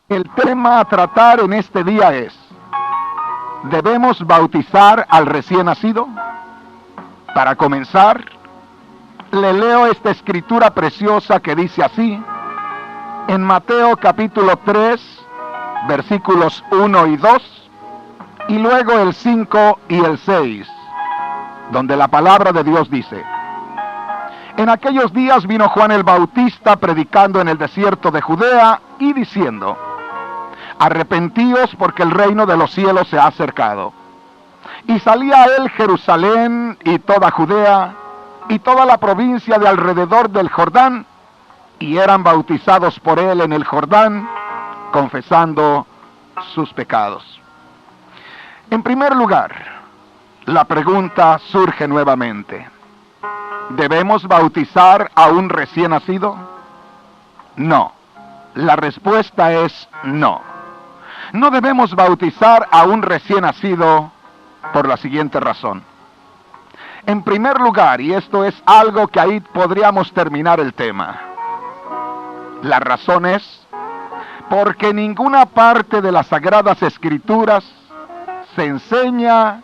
El tema a tratar en este día es: ¿debemos bautizar al recién nacido? Para comenzar, le leo esta escritura preciosa que dice así, en Mateo capítulo 3, versículos 1 y 2, y luego el 5 y el 6, donde la palabra de Dios dice: en aquellos días vino Juan el Bautista predicando en el desierto de Judea y diciendo: arrepentíos porque el reino de los cielos se ha acercado. Y salía a él Jerusalén y toda Judea y toda la provincia de alrededor del Jordán, y eran bautizados por él en el Jordán, confesando sus pecados. En primer lugar, la pregunta surge nuevamente: ¿debemos bautizar a un recién nacido? No. La respuesta es no. No debemos bautizar a un recién nacido por la siguiente razón. En primer lugar, y esto es algo que ahí podríamos terminar el tema, la razón es porque en ninguna parte de las Sagradas Escrituras se enseña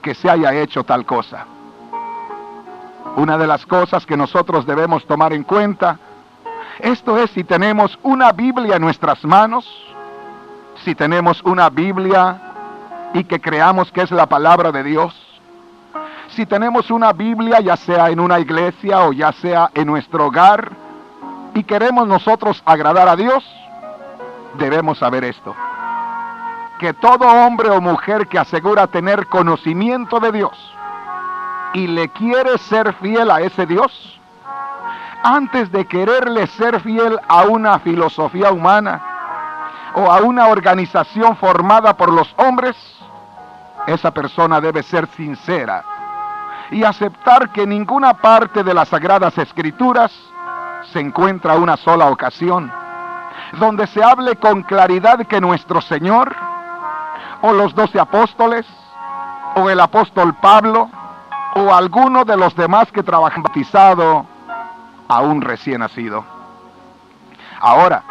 que se haya hecho tal cosa. Una de las cosas que nosotros debemos tomar en cuenta, esto es si tenemos una Biblia en nuestras manos, si tenemos una Biblia y que creamos que es la palabra de Dios, si tenemos una Biblia ya sea en una iglesia o ya sea en nuestro hogar y queremos nosotros agradar a Dios, debemos saber esto: que todo hombre o mujer que asegura tener conocimiento de Dios y le quiere ser fiel a ese Dios, antes de quererle ser fiel a una filosofía humana o a una organización formada por los hombres, esa persona debe ser sincera y aceptar que en ninguna parte de las Sagradas Escrituras se encuentra una sola ocasión donde se hable con claridad que nuestro Señor, o los 12 apóstoles, o el apóstol Pablo, o alguno de los demás que trabajan bautizado a un recién nacido. Ahora,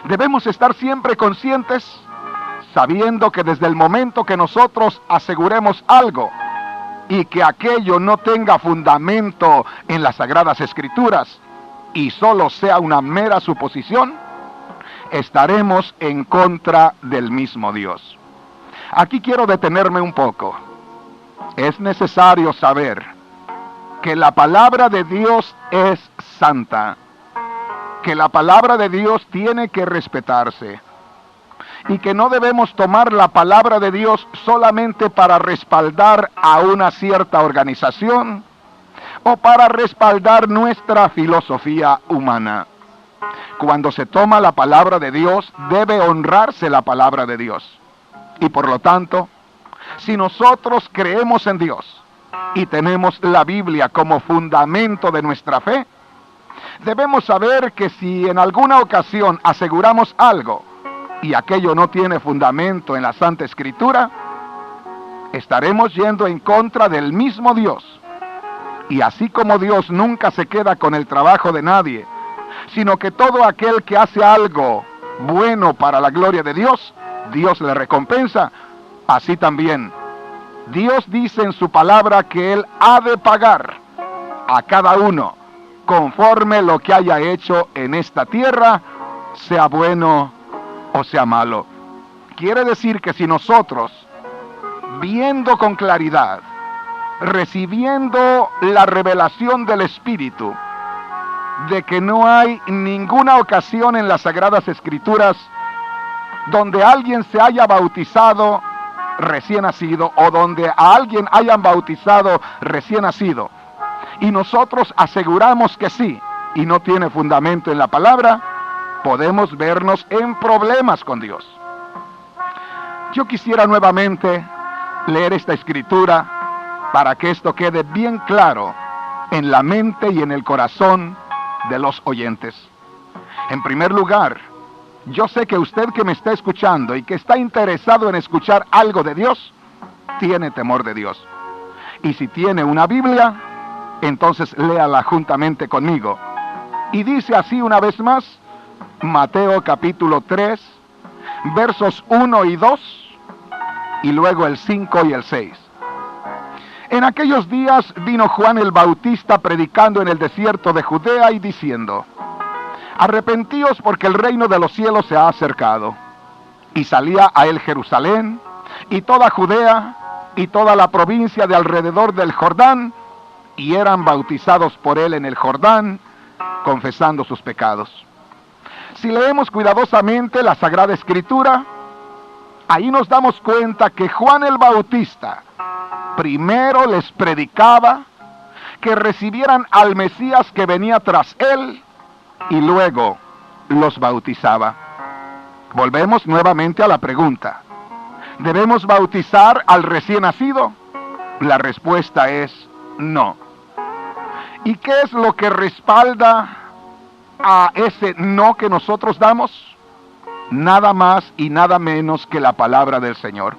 debemos estar siempre conscientes, sabiendo que desde el momento que nosotros aseguremos algo y que aquello no tenga fundamento en las Sagradas Escrituras y solo sea una mera suposición, estaremos en contra del mismo Dios. Aquí quiero detenerme un poco. Es necesario saber que la palabra de Dios es santa, que la palabra de Dios tiene que respetarse, y que no debemos tomar la palabra de Dios solamente para respaldar a una cierta organización o para respaldar nuestra filosofía humana. Cuando se toma la palabra de Dios, debe honrarse la palabra de Dios. Y por lo tanto, si nosotros creemos en Dios y tenemos la Biblia como fundamento de nuestra fe, debemos saber que si en alguna ocasión aseguramos algo y aquello no tiene fundamento en la Santa Escritura, estaremos yendo en contra del mismo Dios. Y así como Dios nunca se queda con el trabajo de nadie, sino que todo aquel que hace algo bueno para la gloria de Dios, Dios le recompensa, así también Dios dice en su palabra que Él ha de pagar a cada uno conforme lo que haya hecho en esta tierra, sea bueno o sea malo. Quiere decir que si nosotros, viendo con claridad, recibiendo la revelación del Espíritu, de que no hay ninguna ocasión en las Sagradas Escrituras donde alguien se haya bautizado recién nacido o donde a alguien hayan bautizado recién nacido, y nosotros aseguramos que sí y no tiene fundamento en la palabra, podemos vernos en problemas con Dios. Yo quisiera nuevamente leer esta escritura para que esto quede bien claro en la mente y en el corazón de los oyentes. En primer lugar, yo sé que usted que me está escuchando y que está interesado en escuchar algo de Dios, tiene temor de Dios. Y si tiene una Biblia, entonces léala juntamente conmigo. Y dice así una vez más, Mateo capítulo 3, versos 1 y 2, y luego el 5 y el 6. En aquellos días vino Juan el Bautista predicando en el desierto de Judea y diciendo: arrepentíos porque el reino de los cielos se ha acercado. Y salía a él Jerusalén, y toda Judea, y toda la provincia de alrededor del Jordán, y eran bautizados por él en el Jordán, confesando sus pecados. Si leemos cuidadosamente la Sagrada Escritura, ahí nos damos cuenta que Juan el Bautista primero les predicaba que recibieran al Mesías que venía tras él, y luego los bautizaba. Volvemos nuevamente a la pregunta: ¿debemos bautizar al recién nacido? La respuesta es no. ¿Y qué es lo que respalda a ese no que nosotros damos? Nada más y nada menos que la palabra del Señor.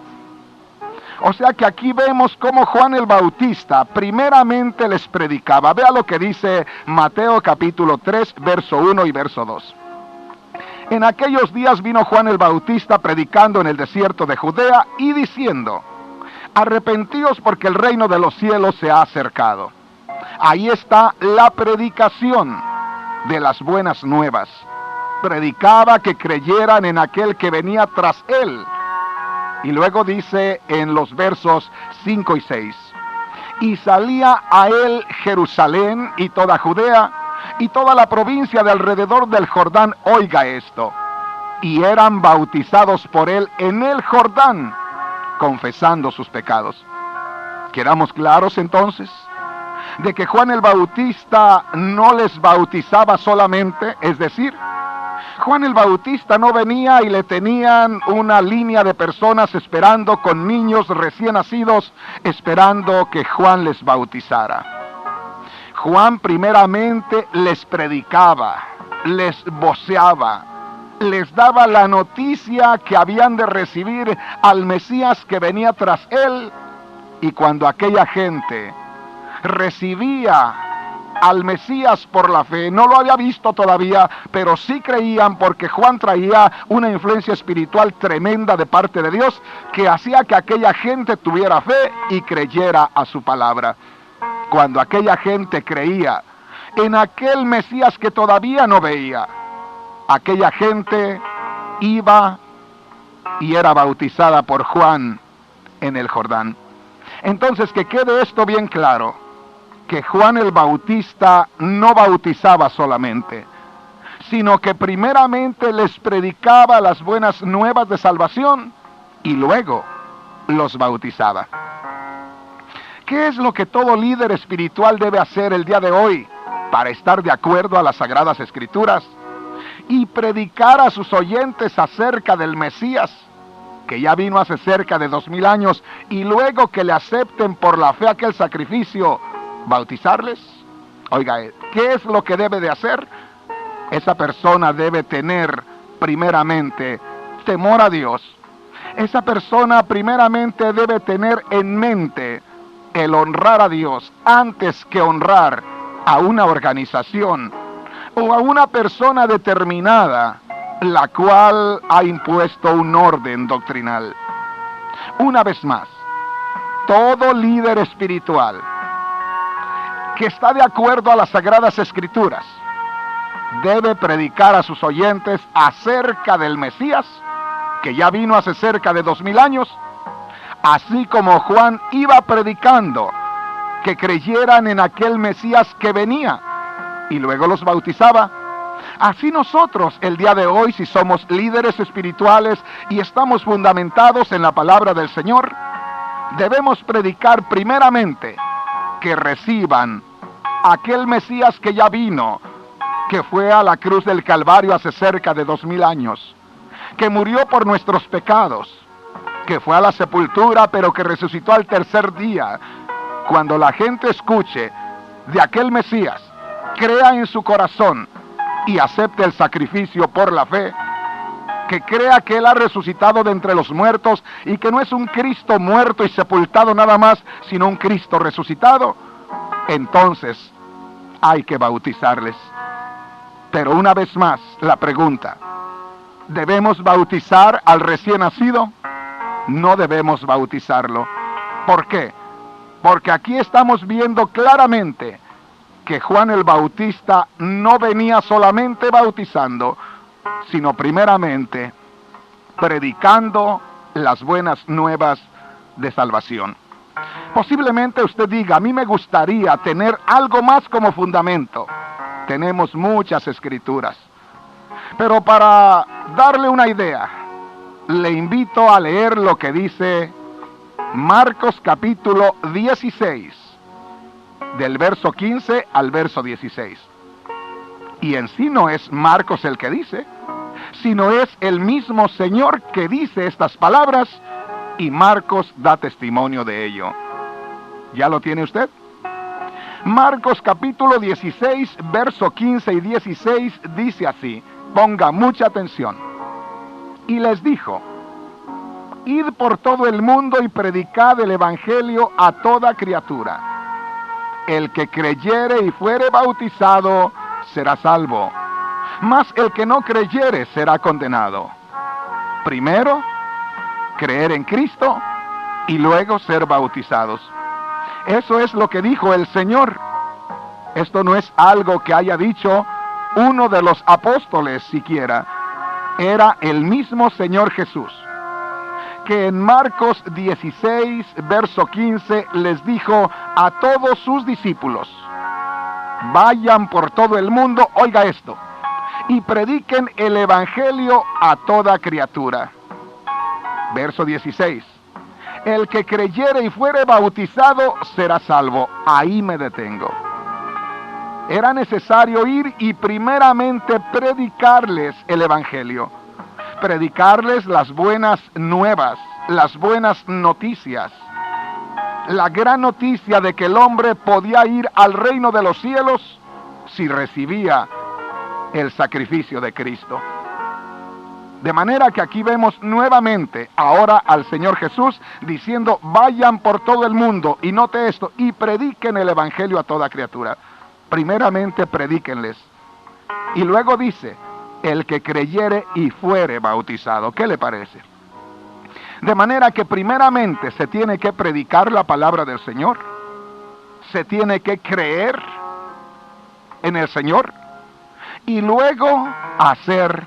O sea que aquí vemos cómo Juan el Bautista primeramente les predicaba. Vea lo que dice Mateo capítulo 3, verso 1 y verso 2. En aquellos días vino Juan el Bautista predicando en el desierto de Judea y diciendo: arrepentíos porque el reino de los cielos se ha acercado. Ahí está la predicación de las buenas nuevas. Predicaba que creyeran en aquel que venía tras él. Y luego dice en los versos 5 y 6: y salía a él Jerusalén y toda Judea y toda la provincia de alrededor del Jordán, oiga esto, y eran bautizados por él en el Jordán, confesando sus pecados. Quedamos claros entonces de que Juan el Bautista no les bautizaba solamente, es decir, Juan el Bautista no venía y le tenían una línea de personas esperando con niños recién nacidos, esperando que Juan les bautizara. Juan primeramente les predicaba, les voceaba, les daba la noticia que habían de recibir al Mesías que venía tras él, y cuando aquella gente recibía al Mesías por la fe, no lo había visto todavía, pero sí creían porque Juan traía una influencia espiritual tremenda de parte de Dios que hacía que aquella gente tuviera fe y creyera a su palabra. Cuando aquella gente creía en aquel Mesías que todavía no veía, aquella gente iba y era bautizada por Juan en el Jordán. Entonces, que quede esto bien claro, que Juan el Bautista no bautizaba solamente, sino que primeramente les predicaba las buenas nuevas de salvación y luego los bautizaba. ¿Qué es lo que todo líder espiritual debe hacer el día de hoy para estar de acuerdo a las Sagradas Escrituras y predicar a sus oyentes acerca del Mesías, que ya vino hace cerca de 2000 años, y luego que le acepten por la fe aquel sacrificio, bautizarles? Oiga, ¿qué es lo que debe de hacer? Esa persona debe tener primeramente temor a Dios. Esa persona primeramente debe tener en mente el honrar a Dios antes que honrar a una organización o a una persona determinada, la cual ha impuesto un orden doctrinal. Una vez más, todo líder espiritual que está de acuerdo a las Sagradas Escrituras debe predicar a sus oyentes acerca del Mesías, que ya vino hace cerca de 2000 años, así como Juan iba predicando que creyeran en aquel Mesías que venía y luego los bautizaba. Así nosotros el día de hoy, si somos líderes espirituales y estamos fundamentados en la palabra del Señor, debemos predicar primeramente que reciban aquel Mesías que ya vino, que fue a la cruz del Calvario hace cerca de 2000 años, que murió por nuestros pecados, que fue a la sepultura pero que resucitó al tercer día. Cuando la gente escuche de aquel Mesías, crea en su corazón y acepte el sacrificio por la fe, que crea que Él ha resucitado de entre los muertos y que no es un Cristo muerto y sepultado nada más, sino un Cristo resucitado, entonces hay que bautizarles. Pero una vez más, la pregunta: ¿Debemos bautizar al recién nacido? No debemos bautizarlo. ¿Por qué? Porque aquí estamos viendo claramente que Juan el Bautista no venía solamente bautizando, sino primeramente predicando las buenas nuevas de salvación. Posiblemente usted diga, a mí me gustaría tener algo más como fundamento. Tenemos muchas escrituras. Pero para darle una idea, le invito a leer lo que dice Marcos capítulo 16, del verso 15 al verso 16. Y en sí no es Marcos el que dice, sino es el mismo Señor que dice estas palabras, y Marcos da testimonio de ello. ¿Ya lo tiene usted? Marcos capítulo 16, verso 15 y 16 dice así, ponga mucha atención. Y les dijo, id por todo el mundo y predicad el evangelio a toda criatura. El que creyere y fuere bautizado será salvo, mas el que no creyere será condenado. Primero, creer en Cristo y luego ser bautizados. Eso es lo que dijo el Señor. Esto no es algo que haya dicho uno de los apóstoles siquiera. Era el mismo Señor Jesús, que en Marcos 16, verso 15, les dijo a todos sus discípulos, vayan por todo el mundo, oiga esto, y prediquen el evangelio a toda criatura. Verso 16, el que creyere y fuere bautizado será salvo. Ahí me detengo. Era necesario ir y primeramente predicarles el evangelio, predicarles las buenas nuevas, las buenas noticias, la gran noticia de que el hombre podía ir al reino de los cielos si recibía el sacrificio de Cristo. De manera que aquí vemos nuevamente ahora al Señor Jesús diciendo, vayan por todo el mundo, y note esto, y prediquen el evangelio a toda criatura. Primeramente predíquenles. Y luego dice, el que creyere y fuere bautizado. ¿Qué le parece? De manera que primeramente se tiene que predicar la palabra del Señor. Se tiene que creer en el Señor. Y luego hacer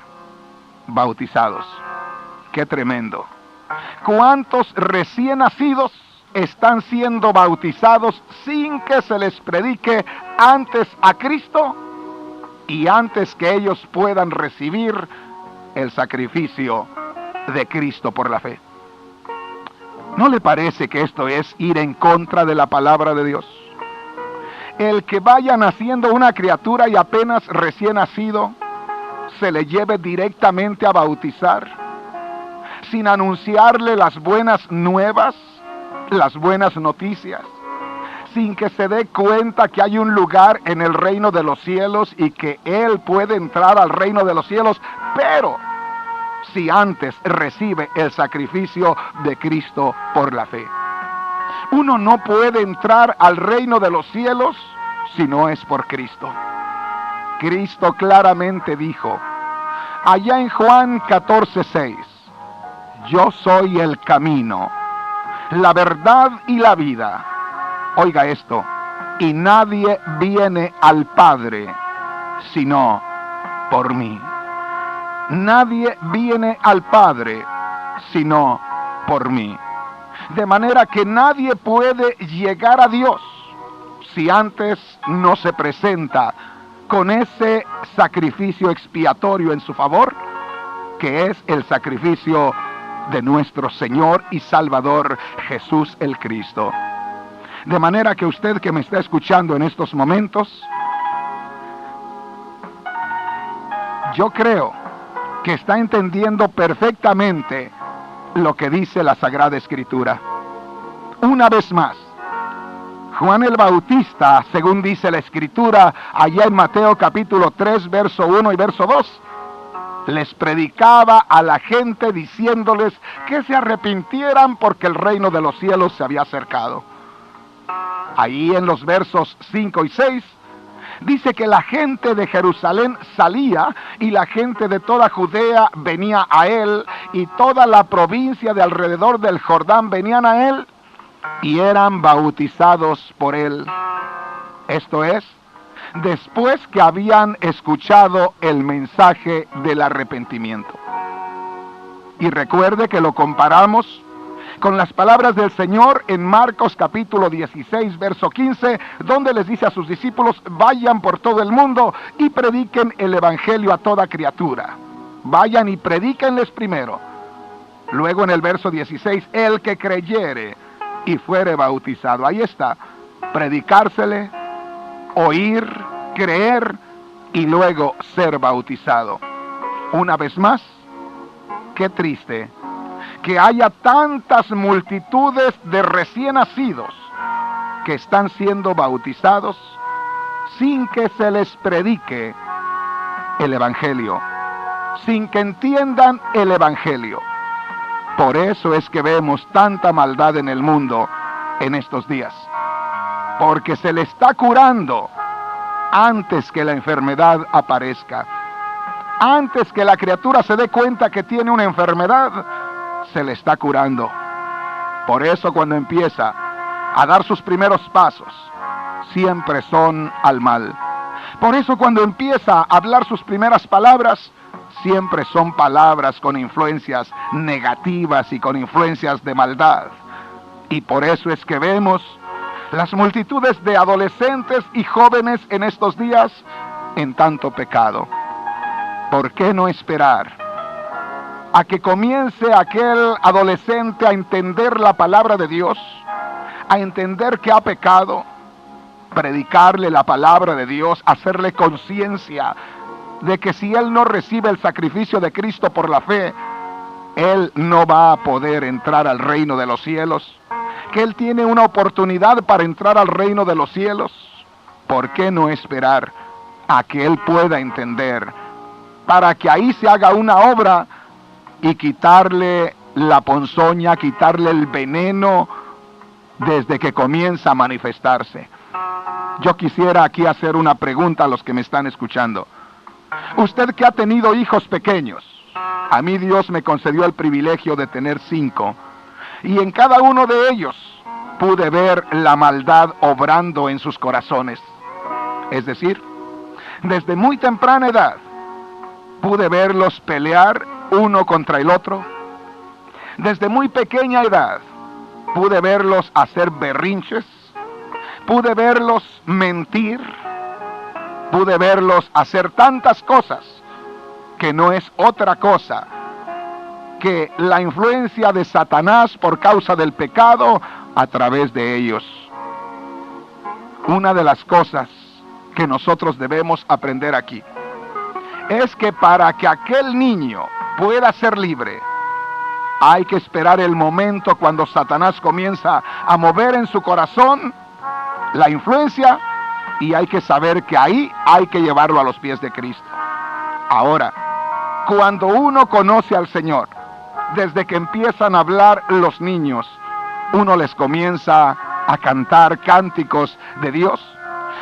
bautizados. ¡Qué tremendo! ¿Cuántos recién nacidos están siendo bautizados sin que se les predique antes a Cristo y antes que ellos puedan recibir el sacrificio de Cristo por la fe? ¿No le parece que esto es ir en contra de la palabra de Dios? El que vaya naciendo una criatura y apenas recién nacido se le lleve directamente a bautizar sin anunciarle las buenas nuevas, las buenas noticias, sin que se dé cuenta que hay un lugar en el reino de los cielos y que él puede entrar al reino de los cielos, pero si antes recibe el sacrificio de Cristo por la fe. Uno no puede entrar al reino de los cielos si no es por Cristo. Cristo claramente dijo, allá en Juan 14:6, yo soy el camino, la verdad y la vida. Oiga esto, y nadie viene al Padre sino por mí. Nadie viene al Padre sino por mí. De manera que nadie puede llegar a Dios si antes no se presenta con ese sacrificio expiatorio en su favor, que es el sacrificio de nuestro Señor y Salvador Jesús el Cristo. De manera que usted que me está escuchando en estos momentos, yo creo que está entendiendo perfectamente lo que dice la Sagrada Escritura. Una vez más, Juan el Bautista, según dice la Escritura, allá en Mateo capítulo 3, verso 1 y verso 2, les predicaba a la gente diciéndoles que se arrepintieran porque el reino de los cielos se había acercado. Ahí en los versos 5 y 6, Dice que la gente de Jerusalén salía y la gente de toda Judea venía a él y toda la provincia de alrededor del Jordán venían a él y eran bautizados por él. Esto es, después que habían escuchado el mensaje del arrepentimiento. Y recuerde que lo comparamos con las palabras del Señor en Marcos capítulo 16, verso 15, donde les dice a sus discípulos: vayan por todo el mundo y prediquen el evangelio a toda criatura. Vayan y predíquenles primero. Luego en el verso 16, el que creyere y fuere bautizado. Ahí está, predicársele, oír, creer y luego ser bautizado. Una vez más, qué triste que haya tantas multitudes de recién nacidos que están siendo bautizados sin que se les predique el evangelio, sin que entiendan el evangelio. Por eso es que vemos tanta maldad en el mundo en estos días, porque se le está curando antes que la enfermedad aparezca. Antes que la criatura se dé cuenta que tiene una enfermedad, se le está curando. Por eso cuando empieza a dar sus primeros pasos, siempre son al mal. Por eso cuando empieza a hablar sus primeras palabras, siempre son palabras con influencias negativas y con influencias de maldad. Y por eso es que vemos las multitudes de adolescentes y jóvenes en estos días en tanto pecado. ¿Por qué no esperar a que comience aquel adolescente a entender la palabra de Dios, a entender que ha pecado, predicarle la palabra de Dios, hacerle conciencia de que si él no recibe el sacrificio de Cristo por la fe, él no va a poder entrar al reino de los cielos, que él tiene una oportunidad para entrar al reino de los cielos? ¿Por qué no esperar a que él pueda entender, para que ahí se haga una obra y quitarle la ponzoña, quitarle el veneno desde que comienza a manifestarse? Yo quisiera aquí hacer una pregunta a los que me están escuchando. Usted que ha tenido hijos pequeños, a mí Dios me concedió el privilegio de tener 5, y en cada uno de ellos pude ver la maldad obrando en sus corazones. Es decir, desde muy temprana edad pude verlos pelear uno contra el otro. Desde muy pequeña edad pude verlos hacer berrinches, pude verlos mentir, pude verlos hacer tantas cosas que no es otra cosa que la influencia de Satanás por causa del pecado a través de ellos. Una de las cosas que nosotros debemos aprender aquí es que para que aquel niño pueda ser libre, hay que esperar el momento cuando Satanás comienza a mover en su corazón la influencia, y hay que saber que ahí hay que llevarlo a los pies de Cristo. Ahora, cuando uno conoce al Señor, desde que empiezan a hablar los niños, uno les comienza a cantar cánticos de Dios,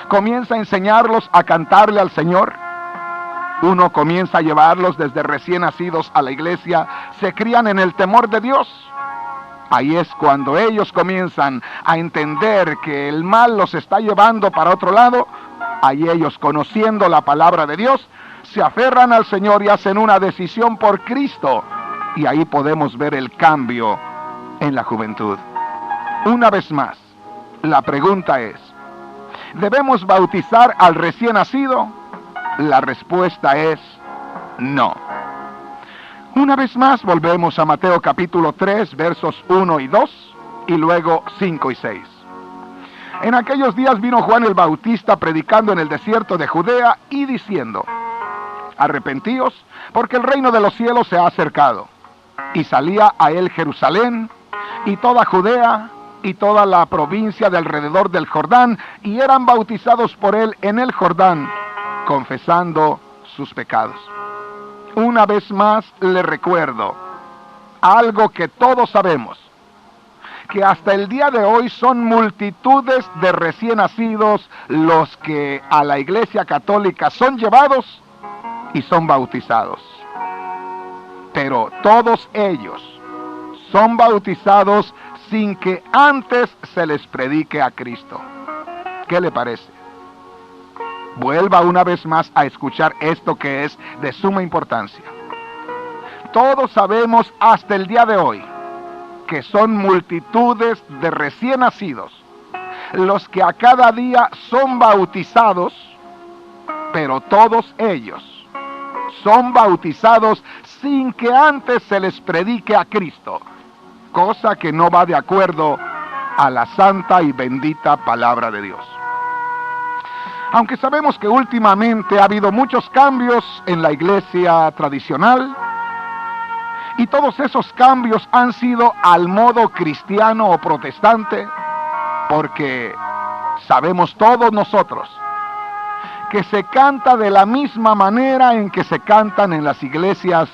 comienza a enseñarlos a cantarle al Señor. Uno comienza a llevarlos desde recién nacidos a la iglesia, se crían en el temor de Dios. Ahí es cuando ellos comienzan a entender que el mal los está llevando para otro lado. Ahí ellos, conociendo la palabra de Dios, se aferran al Señor y hacen una decisión por Cristo. Y ahí podemos ver el cambio en la juventud. Una vez más, la pregunta es: ¿debemos bautizar al recién nacido? La respuesta es no. Una vez más volvemos a Mateo capítulo 3, versos 1 y 2, y luego 5 y 6. En aquellos días vino Juan el Bautista predicando en el desierto de Judea y diciendo: arrepentíos, porque el reino de los cielos se ha acercado. Y salía a él Jerusalén y toda Judea y toda la provincia de alrededor del Jordán, y eran bautizados por él en el Jordán, confesando sus pecados. Una vez más le recuerdo algo que todos sabemos, que hasta el día de hoy son multitudes de recién nacidos los que a la Iglesia Católica son llevados y son bautizados. Pero todos ellos son bautizados sin que antes se les predique a Cristo. ¿Qué le parece? Vuelva una vez más a escuchar esto que es de suma importancia. Todos sabemos hasta el día de hoy que son multitudes de recién nacidos los que a cada día son bautizados, pero todos ellos son bautizados sin que antes se les predique a Cristo, cosa que no va de acuerdo a la santa y bendita palabra de Dios. Aunque sabemos que últimamente ha habido muchos cambios en la iglesia tradicional, y todos esos cambios han sido al modo cristiano o protestante, porque sabemos todos nosotros que se canta de la misma manera en que se cantan en las iglesias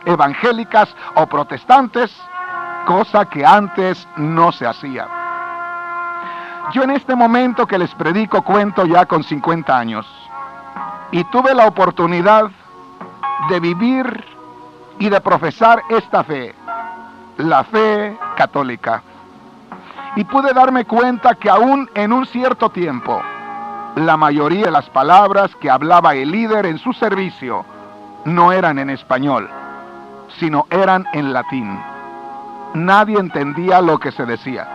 evangélicas o protestantes, cosa que antes no se hacía. Yo en este momento que les predico cuento ya con 50 años y tuve la oportunidad de vivir y de profesar esta fe, la fe católica. Y pude darme cuenta que aún en un cierto tiempo, la mayoría de las palabras que hablaba el líder en su servicio no eran en español, sino eran en latín. Nadie entendía lo que se decía.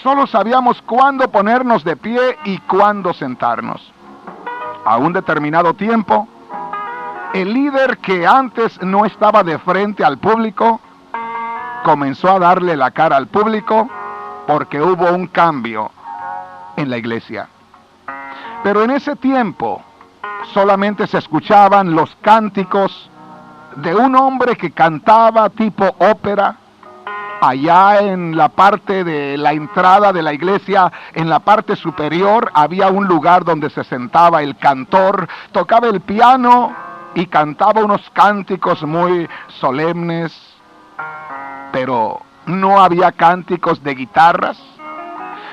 Solo sabíamos cuándo ponernos de pie y cuándo sentarnos. A un determinado tiempo, el líder que antes no estaba de frente al público, comenzó a darle la cara al público porque hubo un cambio en la iglesia. Pero en ese tiempo solamente se escuchaban los cánticos de un hombre que cantaba tipo ópera. Allá en la parte de la entrada de la iglesia, en la parte superior, había un lugar donde se sentaba el cantor, tocaba el piano y cantaba unos cánticos muy solemnes, pero no había cánticos de guitarras,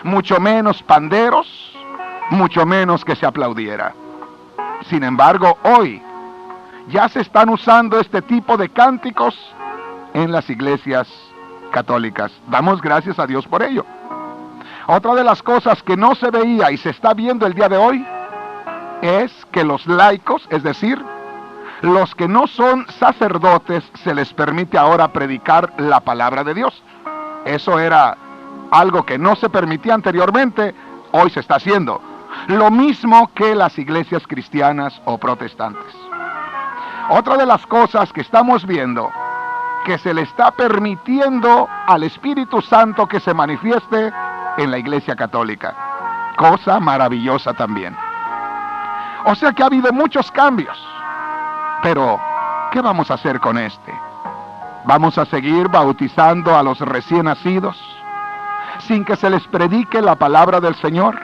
mucho menos panderos, mucho menos que se aplaudiera. Sin embargo, hoy ya se están usando este tipo de cánticos en las iglesias católicas. Damos gracias a Dios por ello. Otra de las cosas que no se veía y se está viendo el día de hoy es que los laicos, es decir, los que no son sacerdotes, se les permite ahora predicar la palabra de Dios. Eso era algo que no se permitía anteriormente, hoy se está haciendo. Lo mismo que las iglesias cristianas o protestantes. Otra de las cosas que estamos viendo, que se le está permitiendo al Espíritu Santo que se manifieste en la iglesia católica. Cosa maravillosa también. O sea que ha habido muchos cambios. Pero, ¿qué vamos a hacer con este? ¿Vamos a seguir bautizando a los recién nacidos sin que se les predique la palabra del Señor?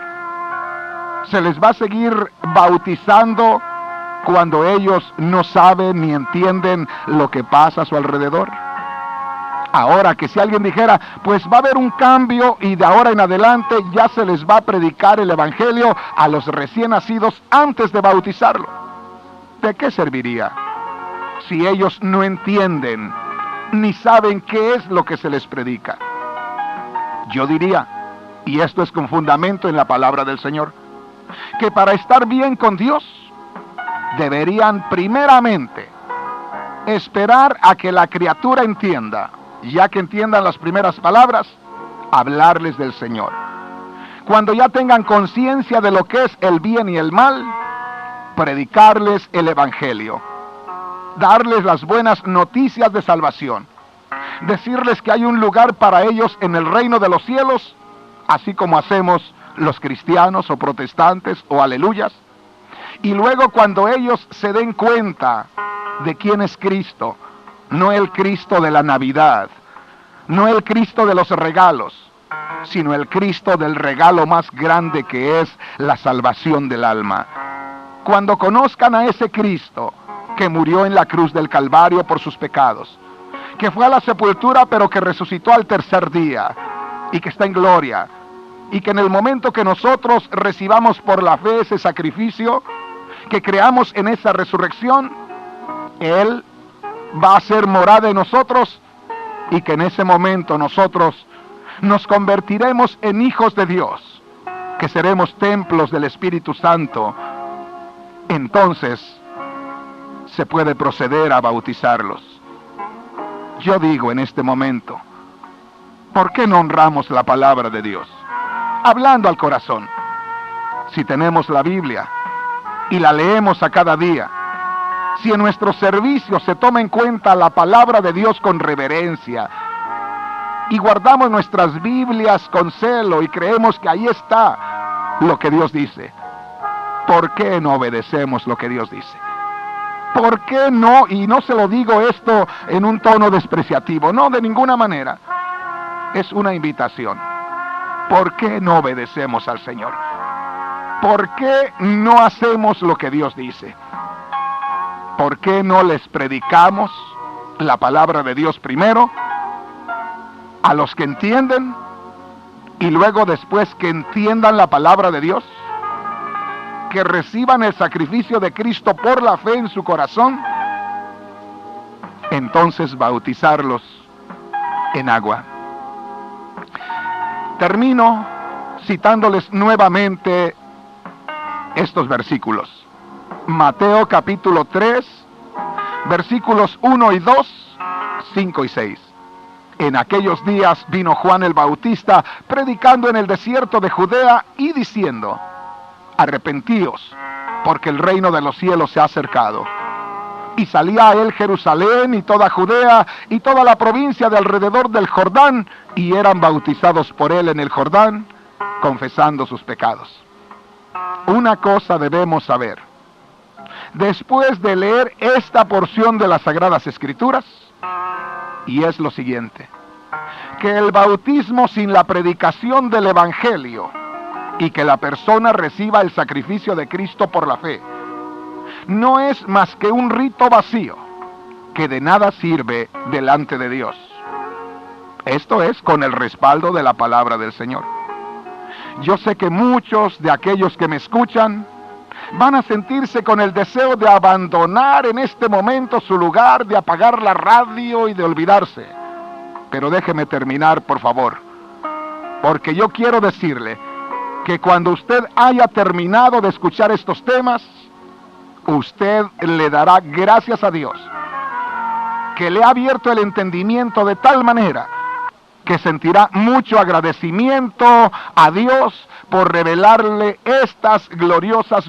¿Se les va a seguir bautizando cuando ellos no saben ni entienden lo que pasa a su alrededor? Ahora que si alguien dijera, pues va a haber un cambio y de ahora en adelante ya se les va a predicar el evangelio a los recién nacidos antes de bautizarlo, ¿de qué serviría? Si ellos no entienden ni saben qué es lo que se les predica. Yo diría, y esto es con fundamento en la palabra del Señor, que para estar bien con Dios deberían primeramente esperar a que la criatura entienda, ya que entiendan las primeras palabras, hablarles del Señor. Cuando ya tengan conciencia de lo que es el bien y el mal, predicarles el evangelio, darles las buenas noticias de salvación, decirles que hay un lugar para ellos en el reino de los cielos, así como hacemos los cristianos o protestantes o aleluyas. Y luego cuando ellos se den cuenta de quién es Cristo, no el Cristo de la Navidad, no el Cristo de los regalos, sino el Cristo del regalo más grande que es la salvación del alma. Cuando conozcan a ese Cristo que murió en la cruz del Calvario por sus pecados, que fue a la sepultura pero que resucitó al tercer día, y que está en gloria, y que en el momento que nosotros recibamos por la fe ese sacrificio, que creamos en esa resurrección, Él va a ser morada en nosotros, y que en ese momento nosotros nos convertiremos en hijos de Dios, que seremos templos del Espíritu Santo. Entonces se puede proceder a bautizarlos. Yo digo en este momento, ¿por qué no honramos la palabra de Dios? Hablando al corazón. Si tenemos la Biblia y la leemos a cada día, si en nuestro servicio se toma en cuenta la palabra de Dios con reverencia, y guardamos nuestras Biblias con celo y creemos que ahí está lo que Dios dice, ¿por qué no obedecemos lo que Dios dice? ¿Por qué no? Y no se lo digo esto en un tono despreciativo, no, de ninguna manera. Es una invitación. ¿Por qué no obedecemos al Señor? ¿Por qué no hacemos lo que Dios dice? ¿Por qué no les predicamos la palabra de Dios primero a los que entienden, y luego después que entiendan la palabra de Dios, que reciban el sacrificio de Cristo por la fe en su corazón, entonces bautizarlos en agua? Termino citándoles nuevamente estos versículos. Mateo capítulo 3, versículos 1 y 2, 5 y 6. En aquellos días vino Juan el Bautista predicando en el desierto de Judea y diciendo: arrepentíos, porque el reino de los cielos se ha acercado. Y salía a él Jerusalén y toda Judea y toda la provincia de alrededor del Jordán, y eran bautizados por él en el Jordán, confesando sus pecados. Una cosa debemos saber. Después de leer esta porción de las Sagradas Escrituras, y es lo siguiente: que el bautismo sin la predicación del Evangelio y que la persona reciba el sacrificio de Cristo por la fe, no es más que un rito vacío, que de nada sirve delante de Dios. Esto es con el respaldo de la palabra del Señor. Yo sé que muchos de aquellos que me escuchan van a sentirse con el deseo de abandonar en este momento su lugar, de apagar la radio y de olvidarse. Pero déjeme terminar, por favor, porque yo quiero decirle que cuando usted haya terminado de escuchar estos temas, usted le dará gracias a Dios, que le ha abierto el entendimiento de tal manera que sentirá mucho agradecimiento a Dios por revelarle estas gloriosas